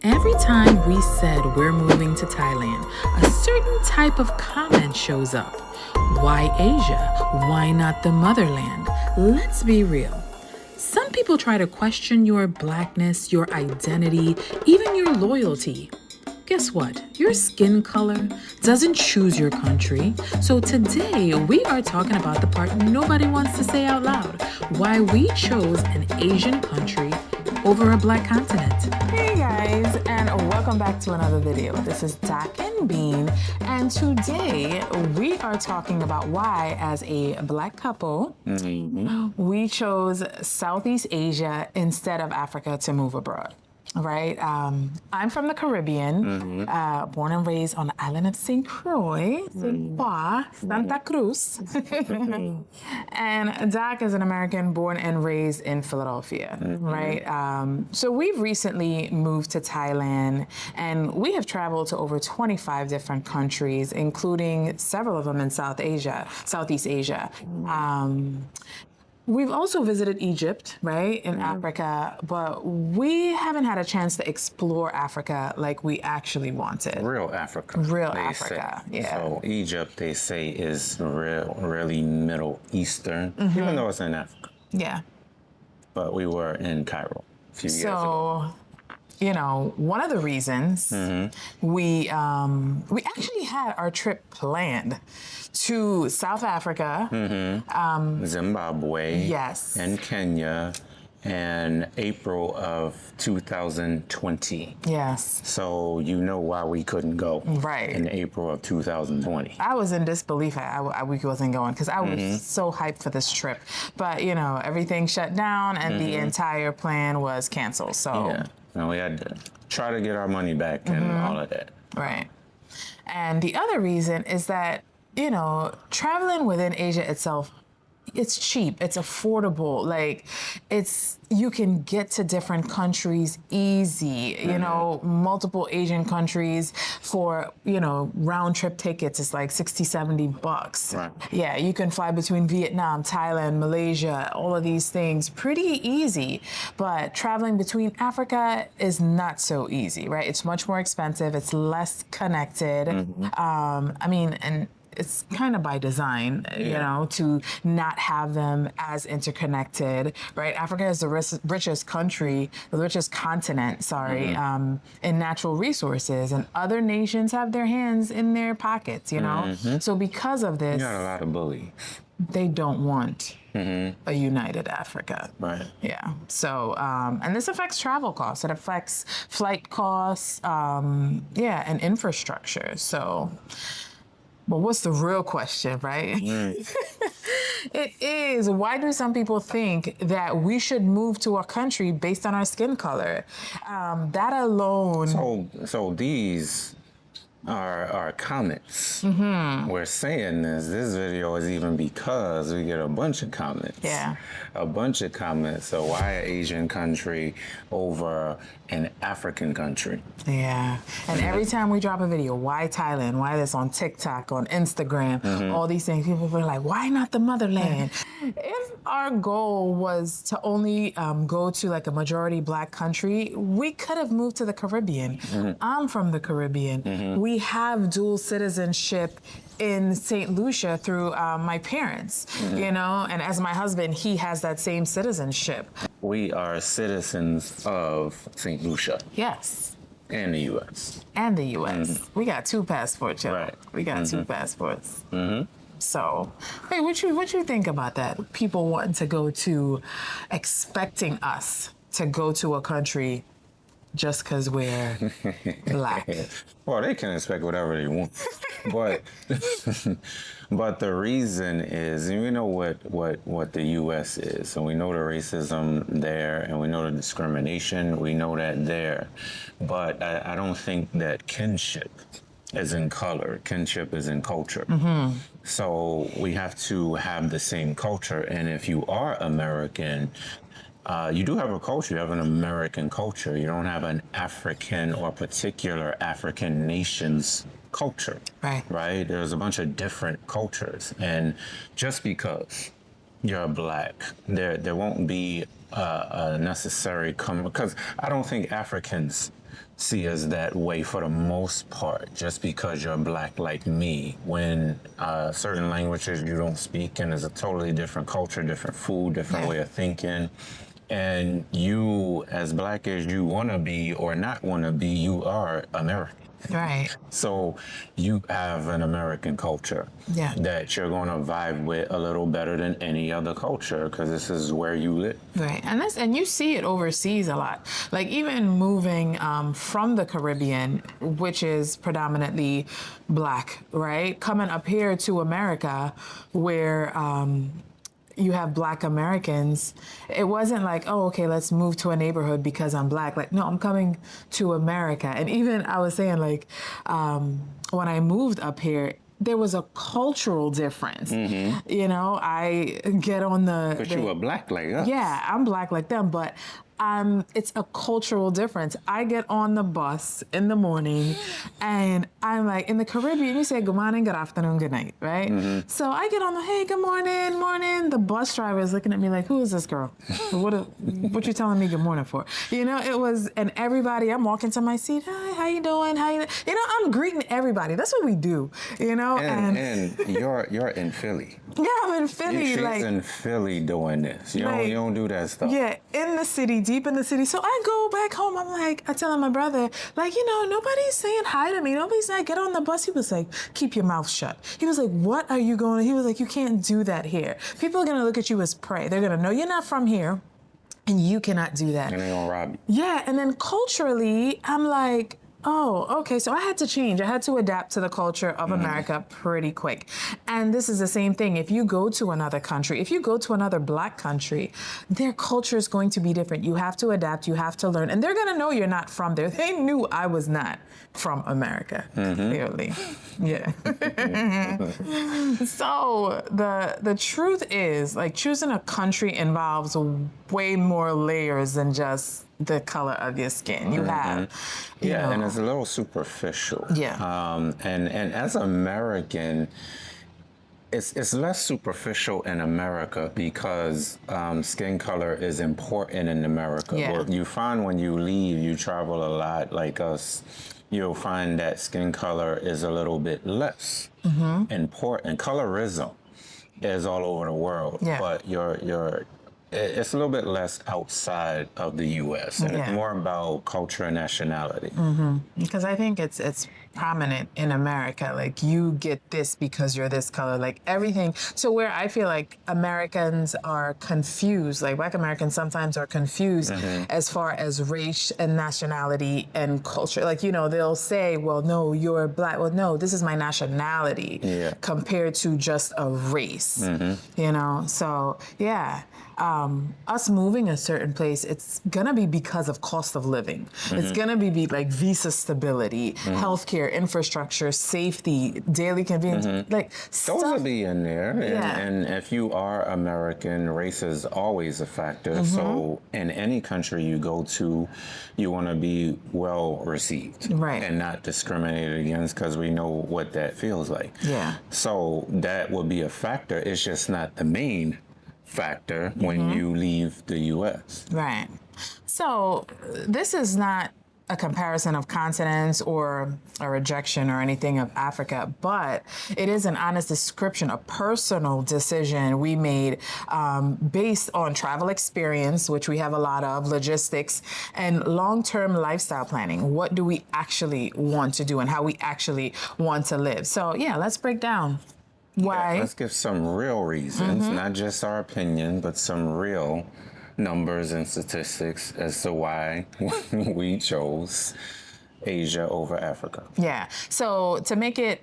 Every time we said we're moving to Thailand, a certain type of comment shows up. Why Asia? Why not the motherland? Let's be real. Some people try to question your blackness, your identity, even your loyalty. Guess what? Your skin color doesn't choose your country. So today we are talking about the part nobody wants to say out loud. Why we chose an Asian country over a black continent. Hey guys, and welcome back to another video. This is Doc and Bean, and today we are talking about why, as a black couple, we chose Southeast Asia instead of Africa to move abroad. Right? I'm from the Caribbean, born and raised on the island of St. Croix, Santa Cruz. And Doc is an American born and raised in Philadelphia, right? So we've recently moved to Thailand, and we have traveled to over 25 different countries, including several of them in Southeast Asia. We've also visited Egypt, right, in Africa, but we haven't had a chance to explore Africa like we actually wanted. Real Africa. Real they Africa, say. yeah. So Egypt, they say, is really Middle Eastern, even though it's in Africa. Yeah. But we were in Cairo a few years ago. So, you know, one of the reasons we actually had our trip planned to South Africa, Zimbabwe, yes, and Kenya, in April of 2020. yes. So you know why we couldn't go Right. in April of 2020. I was in disbelief we wasn't going because I was so hyped for this trip. But, you know, everything shut down and the entire plan was canceled. So, Yeah, and we had to try to get our money back and all of that. right. And the other reason is that, you know, traveling within Asia itself, it's cheap, it's affordable, like you can get to different countries easy, you know, multiple Asian countries for, you know, round trip tickets is like $60-70. Right. Yeah, you can fly between Vietnam, Thailand, Malaysia, all of these things pretty easy. But traveling between Africa is not so easy, right? It's much more expensive, it's less connected. I mean, and it's kind of by design, you know, to not have them as interconnected, right? Africa is the richest continent, in natural resources, and other nations have their hands in their pockets, you know? So because of this, You got a lot of bullies. they don't want a united Africa. Right. Yeah. So, and this affects travel costs. It affects flight costs, and infrastructure. So, but what's the real question, right? It is, why do some people think that we should move to a country based on our skin color? That alone. So these are comments. We're saying this video is even because we get a bunch of comments. Yeah. A bunch of comments. So why an Asian country over an African country? Yeah. And every time we drop a video, why Thailand? Why this on TikTok, on Instagram, all these things, people were like, why not the motherland? If our goal was to only go to like a majority black country, we could have moved to the Caribbean. I'm from the Caribbean. We have dual citizenship in St. Lucia through my parents, you know, and as my husband, he has that same citizenship. We are citizens of St. Lucia. Yes. And the U.S. And the U.S. We got two passports, y'all. Right. We got two passports. So, hey, what you think about that? People wanting to go to, expecting us to go to a country just because we're black. Well, they can expect whatever they want, but but the reason is, and we know what the U.S. is, and we know the racism there, and we know the discrimination, we know that there, but I don't think that kinship is in color. Kinship is in culture. So we have to have the same culture, and if you are American, you do have a culture. You have an American culture. You don't have an African or particular African nation's culture. Right. Right? There's a bunch of different cultures. And just because you're black, there won't be a necessary because I don't think Africans see us that way for the most part, just because you're black like me. When certain languages you don't speak, and it's a totally different culture, different food, different way of thinking. And you, as black as you want to be or not want to be, you are American. Right. So you have an American culture that you're going to vibe with a little better than any other culture, because this is where you live. Right, and you see it overseas a lot. Like even moving from the Caribbean, which is predominantly black, right? Coming up here to America, where you have black Americans, it wasn't like, oh, okay, let's move to a neighborhood because I'm black. Like, no, I'm coming to America. And even I was saying, like, when I moved up here, there was a cultural difference. You know, I get on the... But you were black like us. Yeah, I'm black like them, but it's a cultural difference. I get on the bus in the morning and I'm like, in the Caribbean, you say good morning, good afternoon, good night, right? So I get on the, hey, good morning, morning. The bus driver is looking at me like, who is this girl? What you telling me good morning for? You know, it was, and everybody, I'm walking to my seat, hi, how you doing? You know, I'm greeting everybody. That's what we do, you know? And you're in Philly. Yeah, I'm in Philly. She's like in Philly doing this. You like, don't do that stuff. Yeah, in the city, deep in the city. So I go back home. I'm like, I telling my brother, like, you know, nobody's saying hi to me. Nobody's like, get on the bus. He was like, keep your mouth shut. He was like, what are you going? He was like, you can't do that here. People are gonna look at you as prey. They're gonna know you're not from here, and you cannot do that. And they're gonna rob you. Yeah, and then culturally, I'm like, oh, okay. So I had to change. I had to adapt to the culture of America pretty quick. And this is the same thing. If you go to another country, if you go to another black country, their culture is going to be different. You have to adapt. You have to learn. And they're going to know you're not from there. They knew I was not from America, clearly. Yeah. So the truth is, like, choosing a country involves way more layers than just the color of your skin. You have, you know, and it's a little superficial. Yeah. And as American, it's less superficial in America because skin color is important in America. Yeah. But you find when you leave, you travel a lot like us, you'll find that skin color is a little bit less important. Colorism is all over the world, but it's a little bit less outside of the U.S. and it's more about culture and nationality. Because I think it's prominent in America. Like, you get this because you're this color. Like, everything. So where I feel like Americans are confused, like Black Americans sometimes are confused as far as race and nationality and culture. Like, you know, they'll say, well, no, you're Black. Well, no, this is my nationality compared to just a race. You know, so yeah. Us moving a certain place, it's gonna be because of cost of living. It's gonna be like visa stability, healthcare, infrastructure, safety, daily convenience, like those will be in there. And if you are American, race is always a factor. So in any country you go to, you want to be well received, and not discriminated against, because we know what that feels like. So that would be a factor. It's just not the main factor when you leave the U.S. Right. So this is not a comparison of continents or a rejection or anything of Africa, but it is an honest description, a personal decision we made based on travel experience, which we have a lot of, logistics, and long-term lifestyle planning. What do we actually want to do and how we actually want to live? So yeah, let's break down why. Let's give some real reasons, not just our opinion, but some real numbers and statistics as to why we chose Asia over Africa. Yeah. So to make it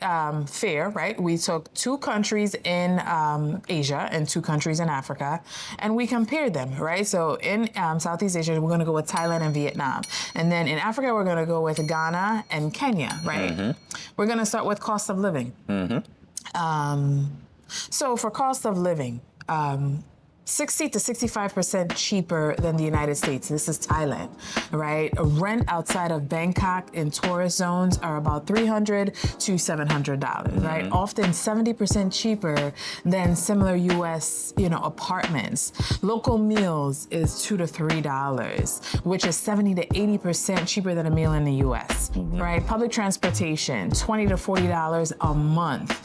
fair, right, we took 2 countries in Asia and 2 countries in Africa, and we compared them, right? So in Southeast Asia, we're going to go with Thailand and Vietnam. And then in Africa, we're going to go with Ghana and Kenya, right? We're going to start with cost of living. So for cost of living, 60 to 65% cheaper than the United States. This is Thailand, right? A rent outside of Bangkok in tourist zones are about $300 to $700, right? Often 70% cheaper than similar U.S., apartments. Local meals is $2 to $3, which is 70 to 80% cheaper than a meal in the U.S., right? Public transportation, $20 to $40 a month.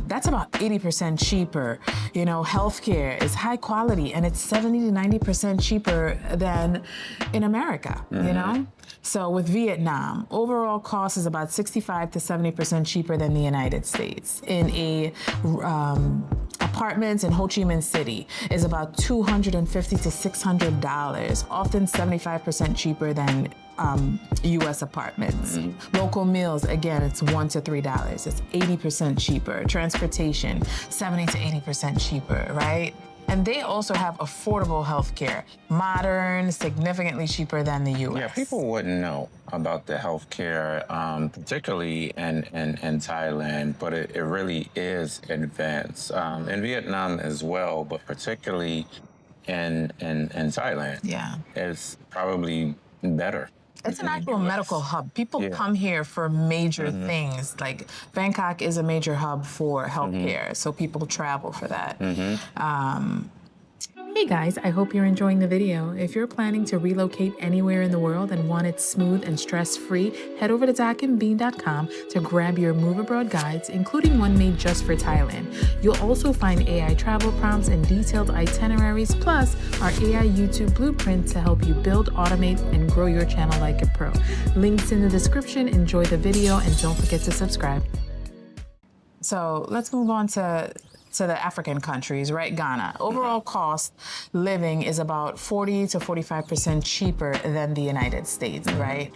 That's about 80% cheaper. Healthcare is high quality and it's 70 to 90% cheaper than in America, So with Vietnam, overall cost is about 65 to 70% cheaper than the United States. In apartments in Ho Chi Minh City is about $250 to $600, often 75% cheaper than U.S. apartments. Local meals, again, it's $1 to $3. It's 80% cheaper. Transportation, 70 to 80% cheaper, right? And they also have affordable healthcare, modern, significantly cheaper than the U.S. Yeah, people wouldn't know about the healthcare, particularly in Thailand, but it really is advanced. In Vietnam as well, but particularly in Thailand. Yeah. It's probably better. It's an actual medical hub. People come here for major things. Like Bangkok is a major hub for healthcare, so people travel for that. Hey guys, I hope you're enjoying the video. If you're planning to relocate anywhere in the world and want it smooth and stress-free, head over to dakandbean.com to grab your Move Abroad guides, including one made just for Thailand. You'll also find AI travel prompts and detailed itineraries, plus our AI YouTube blueprint to help you build, automate, and grow your channel like a pro. Links in the description. Enjoy the video and don't forget to subscribe. So let's move on to the African countries, right? Ghana. Overall cost living is about 40 to 45% cheaper than the United States, right?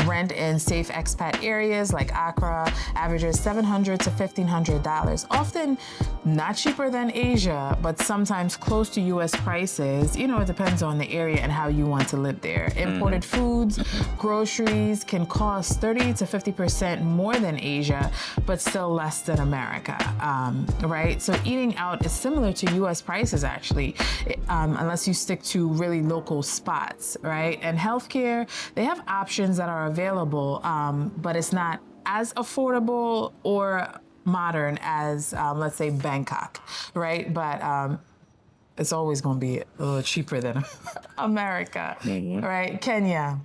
Rent in safe expat areas like Accra averages $700 to $1,500. Often not cheaper than Asia, but sometimes close to U.S. prices. It depends on the area and how you want to live there. Imported foods, groceries can cost 30 to 50% more than Asia, but still less than America, right? So eating out is similar to U.S. prices, actually, unless you stick to really local spots, right? And healthcare, they have options that are available, but it's not as affordable or modern as, let's say, Bangkok, right? But it's always going to be a little cheaper than America, right? Kenya.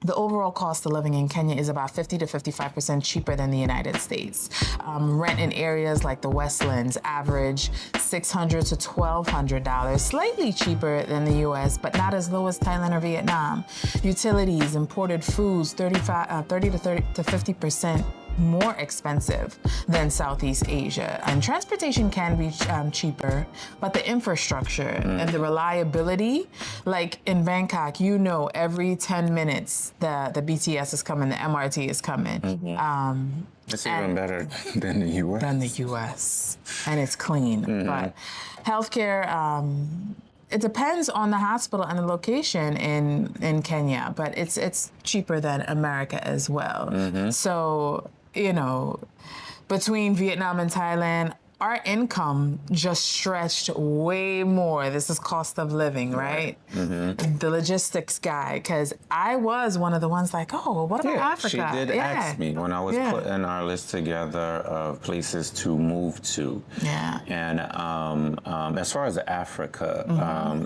The overall cost of living in Kenya is about 50 to 55% cheaper than the United States. Rent in areas like the Westlands average $600 to $1,200, slightly cheaper than the U.S., but not as low as Thailand or Vietnam. Utilities, imported foods, 30 to 50% more expensive than Southeast Asia. And transportation can be cheaper, but the infrastructure and the reliability, like in Bangkok, every 10 minutes the BTS is coming, the MRT is coming. It's even better than the U.S. And it's clean. But healthcare, it depends on the hospital and the location in Kenya, but it's cheaper than America as well. So, between Vietnam and Thailand, our income just stretched way more. This is cost of living, right? The logistics guy, because I was one of the ones like, oh, what about Africa? She did ask me when I was putting our list together of places to move to. And as far as Africa,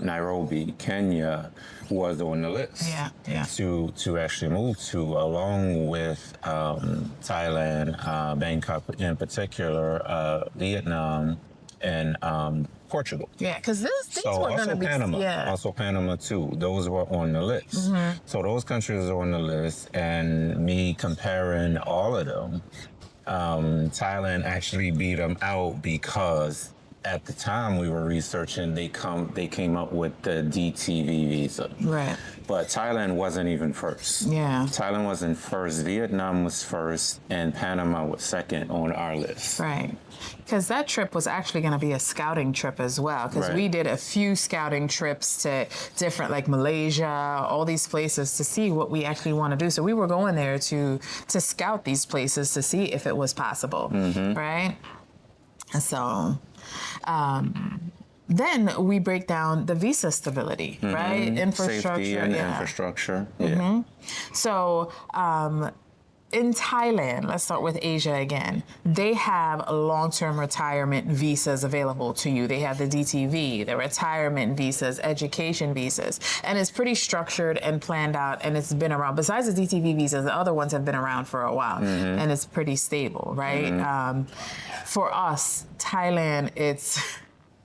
Nairobi, Kenya was on the list to actually move to, along with Thailand, Bangkok in particular, Vietnam, and Portugal. Because these were going to be... Panama. Also Panama, too. Those were on the list. So those countries are on the list, and me comparing all of them, Thailand actually beat them out because at the time we were researching, they came up with the DTV visa. Right. But Thailand wasn't even first. Thailand wasn't first. Vietnam was first, and Panama was second on our list. Right. Because that trip was actually going to be a scouting trip as well. Because we did a few scouting trips to different, like Malaysia, all these places to see what we actually want to do. So we were going there to scout these places to see if it was possible. Right. And so, Then we break down the visa stability, right? Infrastructure. Safety and infrastructure. Yeah. So in Thailand, let's start with Asia again. They have long-term retirement visas available to you. They have the DTV, the retirement visas, education visas, and it's pretty structured and planned out, and it's been around. Besides the DTV visas, the other ones have been around for a while, and it's pretty stable, right? For us, Thailand, it's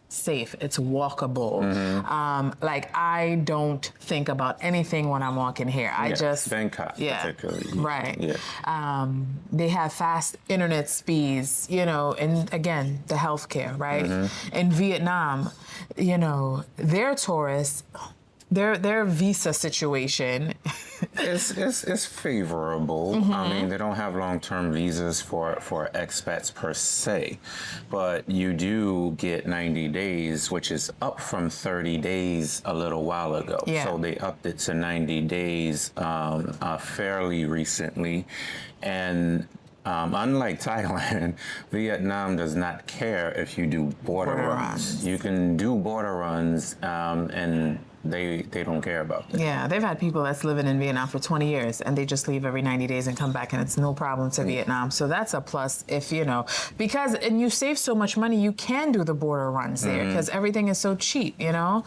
safe, it's walkable. Like, I don't think about anything when I'm walking here. I just Bangkok, particularly. Right. Yeah. They have fast internet speeds, you know, and again, the healthcare, right? In Vietnam, you know, their tourists, their visa situation It's favorable. I mean, they don't have long-term visas for expats per se, but you do get 90 days, which is up from 30 days a little while ago. Yeah. So they upped it to 90 days fairly recently, and unlike Thailand, Vietnam does not care if you do border runs. You can do border runs, and they don't care about that. Yeah, they've had people that's living in Vietnam for 20 years and they just leave every 90 days and come back, and it's no problem to Vietnam. So that's a plus if, you know, and you save so much money, you can do the border runs there because everything is so cheap, you know?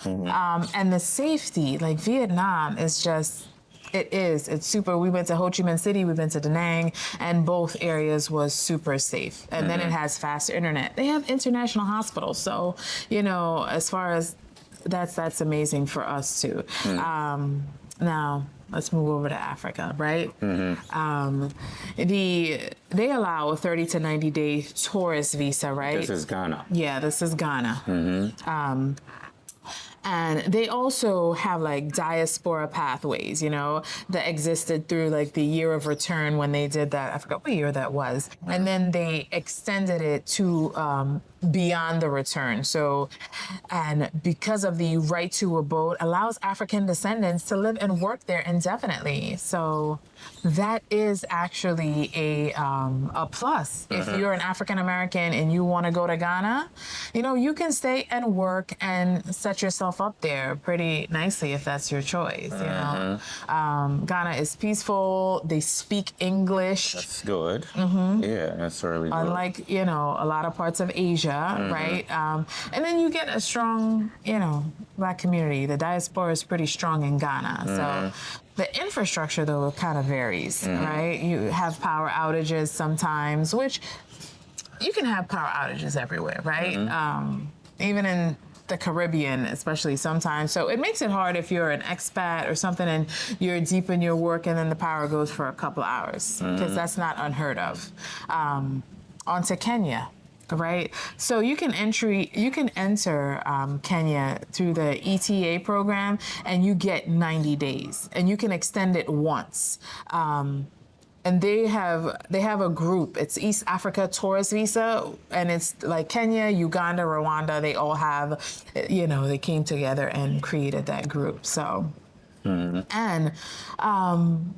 And the safety, like Vietnam is just, it's super. We went to Ho Chi Minh City, we've been to Da Nang, and both areas was super safe. And then it has fast internet. They have international hospitals. So, you know, as far as that's amazing for us too. Now let's move over to Africa, right? They allow a 30 to 90 day tourist visa, right? This is Ghana. Yeah, this is Ghana. And they also have like diaspora pathways, you know, that existed through like the year of return when they did that. I forgot what year that was. And then they extended it to beyond the return. So, and because of the right to abode, allows African descendants to live and work there indefinitely. So that is actually a plus. If you're an African American and you want to go to Ghana, you know, you can stay and work and set yourself up there pretty nicely if that's your choice. You know, Ghana is peaceful. They speak English. That's good. Yeah, that's really good. Unlike, you know, a lot of parts of Asia, right? And then you get a strong, you know, Black community. The diaspora is pretty strong in Ghana. So the infrastructure, though, kind of varies, right? You have power outages sometimes, which you can have power outages everywhere, right? Even in the Caribbean, especially sometimes. So it makes it hard if you're an expat or something and you're deep in your work and then the power goes for a couple hours, because that's not unheard of. On to Kenya. Right, so you can enter Kenya through the ETA program, and you get 90 days, and you can extend it once. And they have a group. It's East Africa Tourist Visa, and it's like Kenya, Uganda, Rwanda. They all have, you know, they came together and created that group. So. And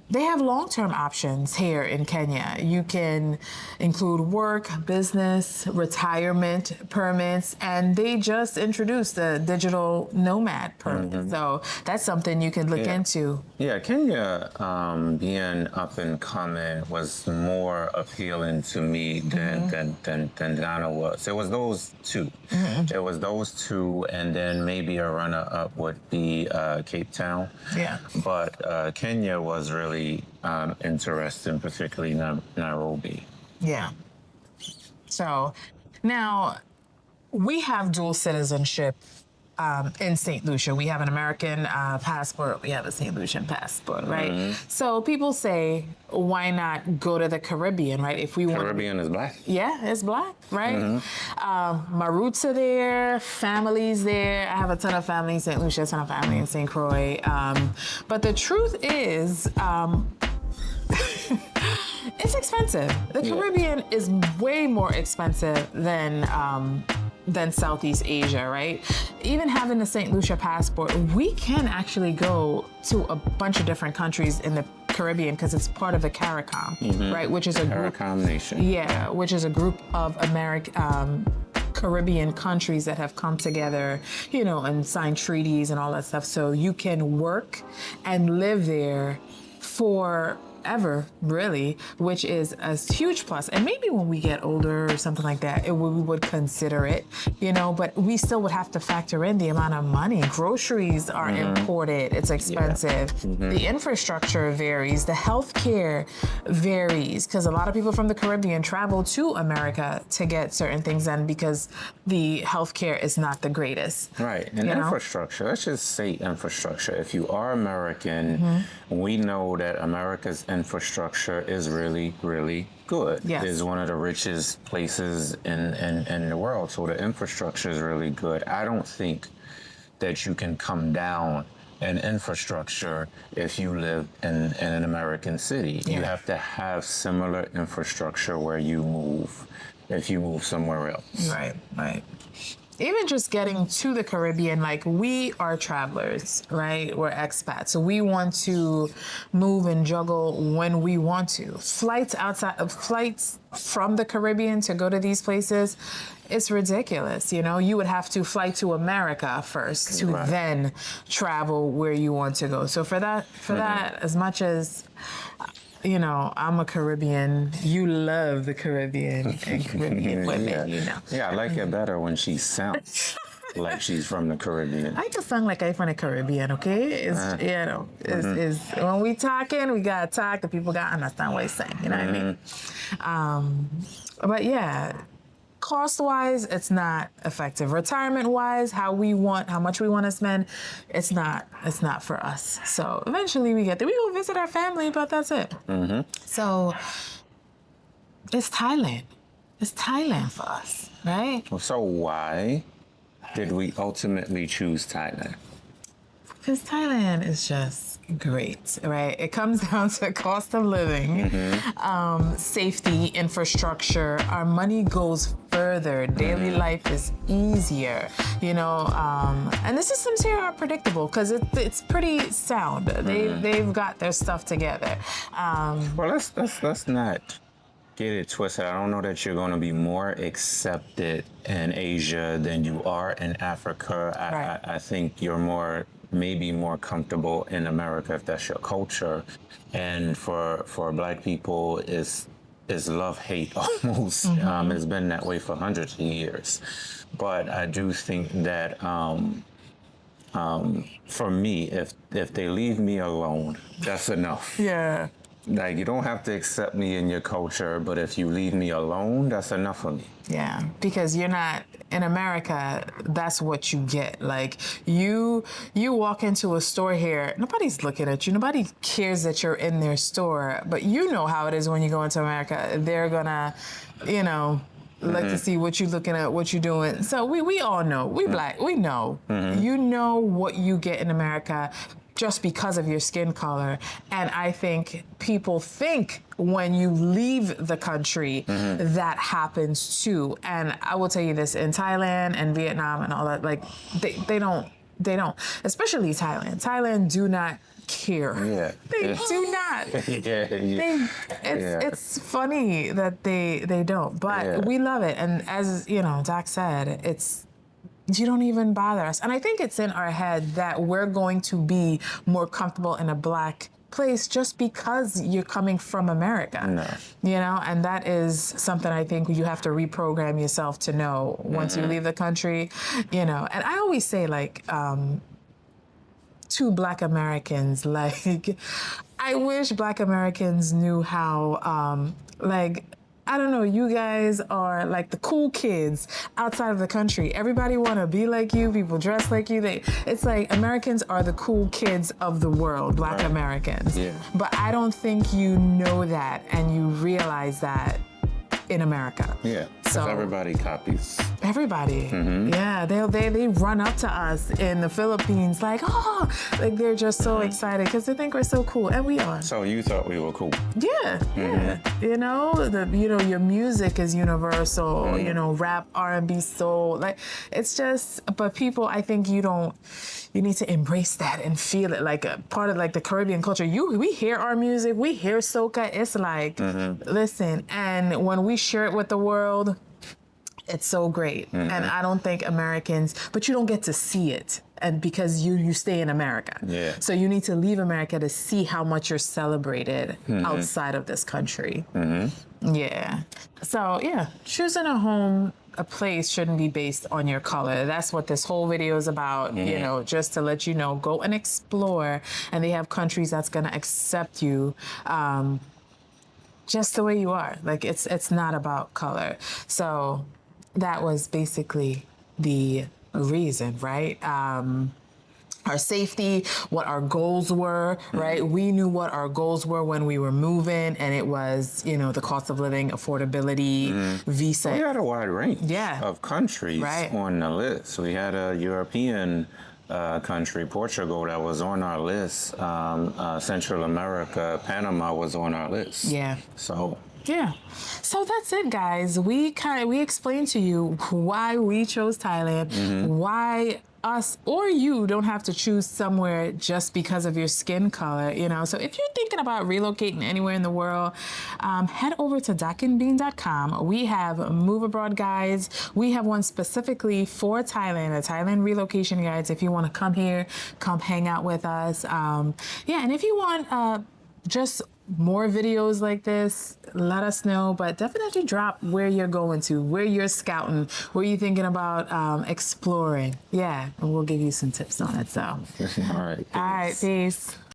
they have long-term options here in Kenya. You can include work, business, retirement permits, and they just introduced the digital nomad permit. So that's something you can look into. Yeah, Kenya being up and coming was more appealing to me than Ghana was. It was those two. It was those two, and then maybe a runner-up would be Cape Town. Yeah. But Kenya was really interesting, particularly Nairobi. Yeah. So now we have dual citizenship in St. Lucia. We have an American passport. We have a St. Lucian passport, right? So people say, why not go to the Caribbean, right? If we want. Caribbean is Black. Yeah, it's Black, right? My roots are there, family's there. I have a ton of family in St. Lucia, a ton of family in St. Croix. But the truth is, it's expensive. The Caribbean is way more expensive than Southeast Asia, right? Even having the St. Lucia passport, we can actually go to a bunch of different countries in the Caribbean because it's part of the CARICOM, right? Which is a group. CARICOM nation. Yeah, which is a group of Caribbean countries that have come together, you know, and signed treaties and all that stuff. So you can work and live there forever, really, which is a huge plus. And maybe when we get older or something like that, we would consider it, you know, but we still would have to factor in the amount of money. Groceries are imported, it's expensive. The infrastructure varies, the healthcare varies, because a lot of people from the Caribbean travel to America to get certain things done because the healthcare is not the greatest. Right. And you know? infrastructure, let's just say infrastructure. If you are American, we know that America's infrastructure is really, really good. Yes. It's one of the richest places in the world. So the infrastructure is really good. I don't think that you can come down in infrastructure if you live in an American city. Yeah. You have to have similar infrastructure where you move if you move somewhere else. Right, right. Even just getting to the Caribbean, like we are travelers, right? We're expats. So we want to move and juggle when we want to. Flights from the Caribbean to go to these places, it's ridiculous. You know, you would have to fly to America first to then travel where you want to go. So for that, as much as, you know, I'm a Caribbean. You love the Caribbean and Caribbean women, you know. Yeah, I like it better when she sounds like she's from the Caribbean. I just sound like I'm from the Caribbean, okay? It's, you know, it's when we talking, we gotta talk. The people gotta understand what he's saying, you know what I mean? But yeah, cost-wise, it's not effective. Retirement-wise, how much we want to spend, it's not for us. So eventually we get there. We go visit our family, but that's it. So it's Thailand. It's Thailand for us, right? So why did we ultimately choose Thailand? Because Thailand is just great, right? It comes down to cost of living, safety, infrastructure. Our money goes further. Daily life is easier, you know. And the systems here are predictable because it's pretty sound. They've got their stuff together. Well, let's not get it twisted. I don't know that you're going to be more accepted in Asia than you are in Africa. I think you're maybe more comfortable in America if that's your culture. And for Black people, is love-hate almost. It's been that way for hundreds of years. But I do think that for me, if they leave me alone, that's enough. Yeah. Like, you don't have to accept me in your culture, but if you leave me alone, that's enough for me. Yeah, because you're not in America. That's what you get. Like you walk into a store here, nobody's looking at you. Nobody cares that you're in their store. But you know how it is when you go into America. They're gonna, you know, like to see what you're looking at, what you're doing. So we all know. We Black. We know. You know what you get in America just because of your skin color. And I think people think when you leave the country, that happens too. And I will tell you this, in Thailand and Vietnam and all that, like they don't, especially Thailand. Thailand do not care. Yeah. They do not. It's funny that they don't, but we love it. And as you know, Doc said, you don't even bother us. And I think it's in our head that we're going to be more comfortable in a Black place just because you're coming from America. No. You know, and that is something I think you have to reprogram yourself to know once you leave the country, you know. And I always say, like, to Black Americans, like, I wish Black Americans knew how, like, I don't know, you guys are like the cool kids outside of the country. Everybody want to be like you, people dress like you. It's like Americans are the cool kids of the world, Black Americans. Yeah. But I don't think you know that and you realize that in America. Yeah, so everybody copies. Everybody. Yeah, they run up to us in the Philippines like, oh, like they're just so excited because they think we're so cool, and we are. So you thought we were cool? Yeah, yeah. You know, your music is universal. You know, rap, R&B, soul, like it's just. But people, I think you need to embrace that and feel it like a part of like the Caribbean culture. We hear our music, we hear soca. It's like, listen, and when we share it with the world, it's so great. And I don't think Americans, but you don't get to see it. And because you stay in America. Yeah. So you need to leave America to see how much you're celebrated outside of this country. Yeah. So yeah, choosing a place shouldn't be based on your color. That's what this whole video is about, you know, just to let you know, go and explore. And they have countries that's gonna accept you just the way you are. Like it's not about color. So that was basically the reason, right? Our safety, what our goals were, right? We knew what our goals were when we were moving, and it was, you know, the cost of living, affordability, visa. We had a wide range Yeah. of countries Right. on the list. We had a European country, Portugal, that was on our list. Central America, Panama was on our list. Yeah. So Yeah. So that's it, guys. We explained to you why we chose Thailand, why us or you don't have to choose somewhere just because of your skin color, you know. So if you're thinking about relocating anywhere in the world, head over to docandbean.com. We have move abroad guides. We have one specifically for Thailand, a Thailand relocation guides. If you want to come here, come hang out with us. Yeah, and if you want just more videos like this, let us know, but definitely drop where you're going to, where you're scouting, where you're thinking about exploring. Yeah, and we'll give you some tips on it. So, all right. all right, peace.